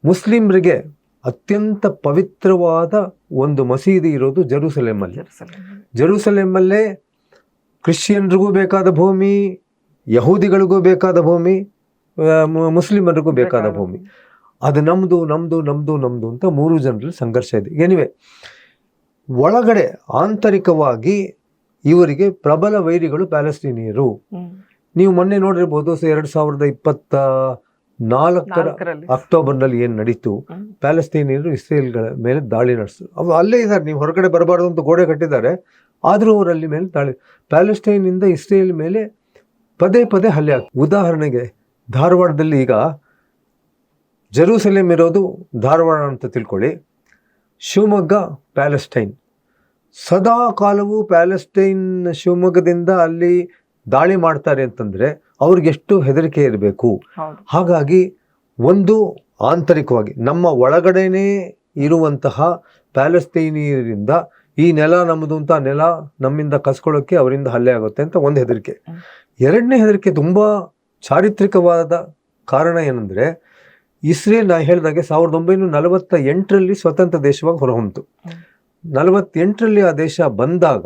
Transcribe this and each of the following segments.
ಮುಸ್ಲಿಮ್ರಿಗೆ ಅತ್ಯಂತ ಪವಿತ್ರವಾದ ಒಂದು ಮಸೀದಿ ಇರೋದು ಜೆರೂಸಲೇಮಲ್ಲೇ ಕ್ರಿಶ್ಚಿಯನ್ರಿಗೂ ಬೇಕಾದ ಭೂಮಿ, ಯಹೂದಿಗಳಿಗೂ ಬೇಕಾದ ಭೂಮಿ, ಮುಸ್ಲಿಮರಿಗೂ ಬೇಕಾದ ಭೂಮಿ. ಅದು ನಮ್ದು ನಮ್ದು ನಮ್ದು ನಮ್ದು ಅಂತ 3 ಜನರಲ್ಲಿ ಸಂಘರ್ಷ ಇದೆ. ಎನಿವೆ, ಒಳಗಡೆ ಆಂತರಿಕವಾಗಿ ಇವರಿಗೆ ಪ್ರಬಲ ವೈರಿಗಳು ಪ್ಯಾಲೆಸ್ಟೀನಿಯರು. ನೀವು ಮೊನ್ನೆ ನೋಡಿರ್ಬೋದು 2024 ಅಕ್ಟೋಬರ್ನಲ್ಲಿ ಏನು ನಡೀತು, ಪ್ಯಾಲೆಸ್ಟೀನಿಯರು ಇಸ್ರೇಲ್ಗಳ ಮೇಲೆ ದಾಳಿ ನಡೆಸಿದ್ರು. ಅವು ಅಲ್ಲೇ ಇದ್ದಾರೆ, ನೀವು ಹೊರಗಡೆ ಬರಬಾರ್ದು ಅಂತ ಗೋಡೆ ಕಟ್ಟಿದ್ದಾರೆ, ಆದರೂ ಅವರಲ್ಲಿ ಮೇಲೆ ದಾಳಿ. ಪ್ಯಾಲೆಸ್ಟೈನಿಂದ ಇಸ್ರೇಲ್ ಮೇಲೆ ಪದೇ ಪದೇ ಹಲ್ಲೆ ಆಗ್ತದೆ. ಉದಾಹರಣೆಗೆ ಧಾರವಾಡದಲ್ಲಿ ಈಗ ಜೆರೂಸಲೇಮ್ ಇರೋದು ಧಾರವಾಡ ಅಂತ ತಿಳ್ಕೊಳ್ಳಿ, ಶಿವಮೊಗ್ಗ ಪ್ಯಾಲೆಸ್ಟೈನ್. ಸದಾ ಕಾಲವೂ ಪ್ಯಾಲೆಸ್ಟೈನ್ ಶಿವಮೊಗ್ಗದಿಂದ ಅಲ್ಲಿ ದಾಳಿ ಮಾಡ್ತಾರೆ ಅಂತಂದರೆ ಅವ್ರಿಗೆಷ್ಟು ಹೆದರಿಕೆ ಇರಬೇಕು. ಹಾಗಾಗಿ ಒಂದು ಆಂತರಿಕವಾಗಿ ನಮ್ಮ ಒಳಗಡೆನೇ ಇರುವಂತಹ ಪ್ಯಾಲೆಸ್ಟೈನಿಯರಿಂದ ಈ ನೆಲ ನಮ್ಮದು ಅಂತ ನೆಲ ನಮ್ಮಿಂದ ಕಸ್ಕೊಳ್ಳೋಕ್ಕೆ ಅವರಿಂದ ಹಲ್ಲೆ ಆಗುತ್ತೆ ಅಂತ ಒಂದು ಹೆದರಿಕೆ. ಎರಡನೇ ಹೆದರಿಕೆ ತುಂಬ ಚಾರಿತ್ರಿಕವಾದ ಕಾರಣ ಏನಂದರೆ, ಇಸ್ರೇಲ್ ನಾ ಹೇಳಿದಾಗೆ 1948ರಲ್ಲಿ ಸ್ವತಂತ್ರ ದೇಶವಾಗಿ ಹೊರಹೊಮ್ಮಿತು. 48ರಲ್ಲಿ ಆ ದೇಶ ಬಂದಾಗ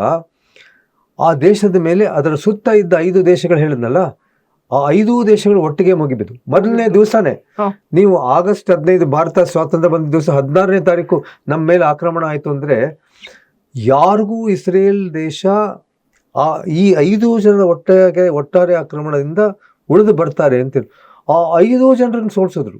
ಆ ದೇಶದ ಮೇಲೆ ಅದರ ಸುತ್ತ ಇದ್ದ 5 ದೇಶಗಳು ಹೇಳಿದ್ನಲ್ಲ, ಆ 5 ದೇಶಗಳು ಒಟ್ಟಿಗೆ ಮುಗಿಬಿದ್ದು. ಮೊದಲನೇ ದಿವಸನೇ ನೀವು ಆಗಸ್ಟ್ 15 ಭಾರತ ಸ್ವಾತಂತ್ರ್ಯ ಬಂದ ದಿವಸ 16ನೇ ತಾರೀಕು ನಮ್ಮ ಮೇಲೆ ಆಕ್ರಮಣ ಆಯಿತು ಅಂದರೆ ಯಾರಿಗೂ ಇಸ್ರೇಲ್ ದೇಶ ಈ 5 ಜನರ ಒಟ್ಟಾರೆ ಆಕ್ರಮಣದಿಂದ ಉಳಿದು ಬರ್ತಾರೆ ಅಂತ ಆ 5 ಜನರನ್ನು ಸೋಲಿಸಿದ್ರು.